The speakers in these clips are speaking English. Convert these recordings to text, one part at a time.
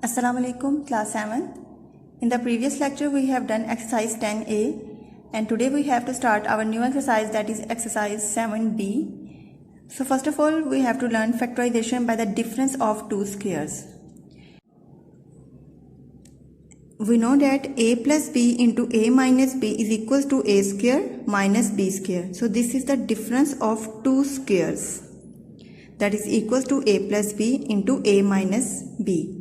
Assalamu alaikum, class 7th. In the previous lecture we have done exercise 10a and today we have to start our new exercise, that is exercise 7b. So first of all we have to learn factorization by the difference of two squares. We know that a plus b into a minus b is equals to a square minus b square. So this is the difference of two squares, that is equals to a plus b into a minus b.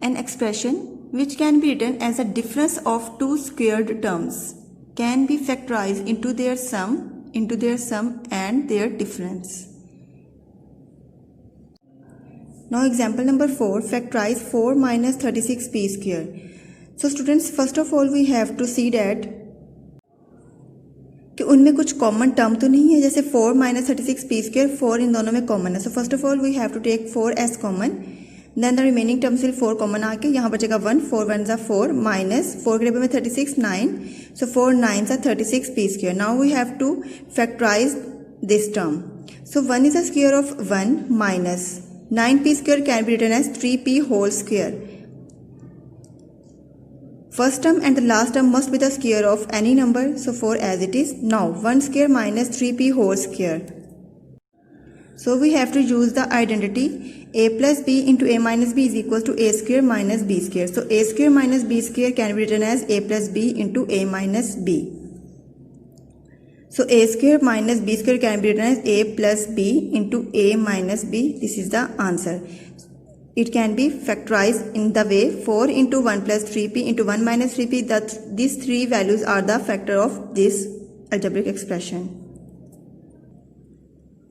An expression which can be written as a difference of two squared terms can be factorized into their sum and their difference. Now example number 4, factorize 4 minus 36p square. So students, first of all we have to see that कि उनमें कुछ common term तो नहीं है, जैसे 4 minus 36p square 4 इन दोनों में common है. So first of all we have to take 4 as common. Then the remaining terms will 4 common आके यहाँ बचेगा 1, 4 1s are 4 minus 4 के डेबे में 36 9. So 4 9s are 36p square. Now we have to factorize this term. So 1 is a square of 1 minus 9p square can be written as 3p whole square. First term and the last term must be the square of any number. So 4 as it is. Now 1 square minus 3p whole square. So we have to use the identity a plus b into a minus b is equals to a square minus b square. So a square minus b square can be written as a plus b into a minus b. So a square minus b square can be written as a plus b into a minus b. This is the answer. It can be factorized in the way 4 into 1 plus 3p into 1 minus 3p. That these three values are the factor of this algebraic expression.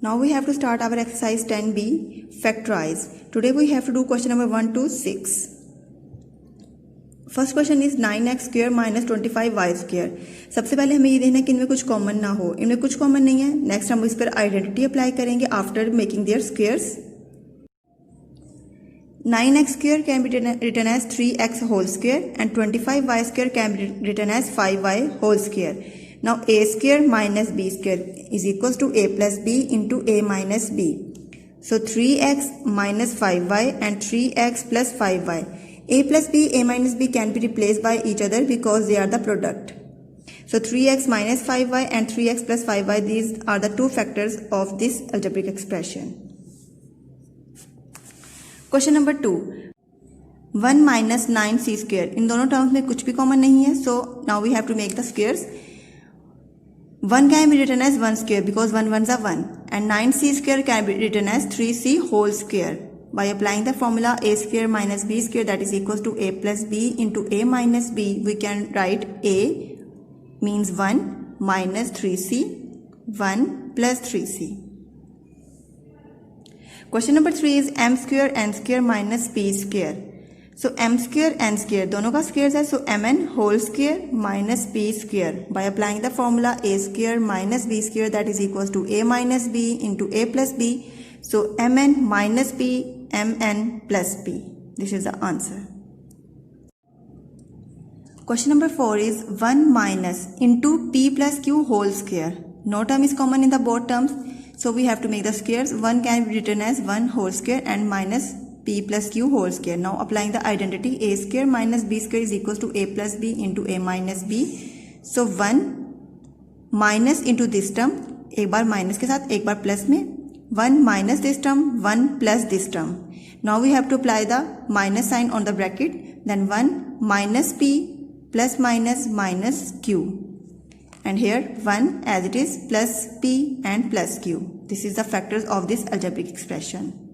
Now we have to start our exercise 10b, factorize. Today we have to do question number 1 to 6. First question is 9x square minus 25y square. सबसे पहले हमें ये देखना है कि इनमें कुछ common ना हो. इनमें कुछ कॉमन नहीं है. नेक्स्ट हम इस पर आइडेंटिटी अप्लाई करेंगे after making their squares. 9x square can be written as 3x whole square and 25y square can be written as 5y whole square. Now a square minus b square is equals to a plus b into a minus b. So 3x minus 5y and 3x plus 5y. A plus b, a minus b can be replaced by each other because they are the product. So 3x minus 5y and 3x plus 5y, these are the two factors of this algebraic expression. Question number 2. 1 minus 9c square. इन दोनों terms में कुछ भी common नहीं है. So now we have to make the squares. 1 can be written as 1 square because 1 1s are 1 and 9c square can be written as 3c whole square. By applying the formula a square minus b square, that is equals to a plus b into a minus b, we can write a means 1 minus 3c, 1 plus 3c. Question number 3 is m square n square minus p square. So m square n square दोनों का squares है. So mn whole square minus p square. By applying the formula a square minus b square, that is equals to a minus b into a plus b. So mn minus p mn plus p. This is the answer. Question number 4 is 1 minus into p plus q whole square. No term is common in the both terms. So we have to make the squares. 1 can be written as 1 whole square and minus p plus q whole square. Now applying the identity a square minus b square is equals to a plus b into a minus b. So 1 minus into this term, एक बार minus के साथ एक बार plus में, 1 minus this term, 1 plus this term. Now we have to apply the minus sign on the bracket. Then 1 minus p plus minus minus q. And here 1 as it is plus p and plus q. This is the factors of this algebraic expression.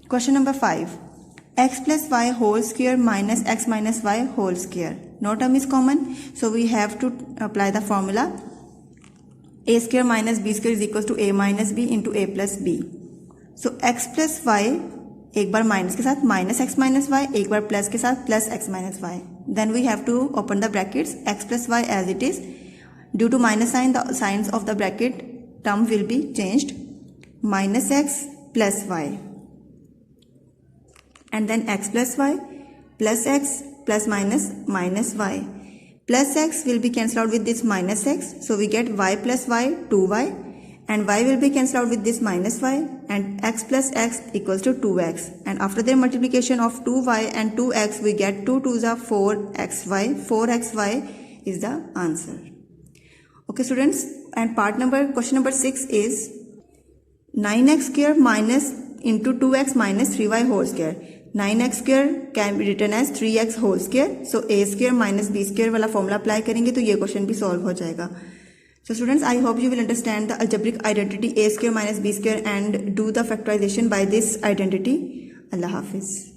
Question number 5. X plus y whole square minus x minus y whole square. No term is common. So we have to apply the formula a square minus b square is equals to a minus b into a plus b. So x plus y एक बार minus के साथ minus x minus y, एक बार plus के साथ plus x minus y. Then we have to open the brackets x plus y as it is. Due to minus sign, the signs of the bracket term will be changed. Minus x plus y. And then x plus y plus x plus minus minus y. Plus x will be cancelled out with this minus x. So we get y plus y 2y and y will be cancelled out with this minus y, and x plus x equals to 2x, and after the multiplication of 2y and 2x we get 2 2s are 4xy. 4xy is the answer. Okay students, and question number 6 is 9x square minus into 2x minus 3y whole square. 9x square can be written as 3x whole square. So a square minus b square वाला formula apply करेंगे तो ये question भी solve हो जाएगा. So students, I hope you will understand the algebraic identity a square minus b square and do the factorization by this identity. Allah Hafiz.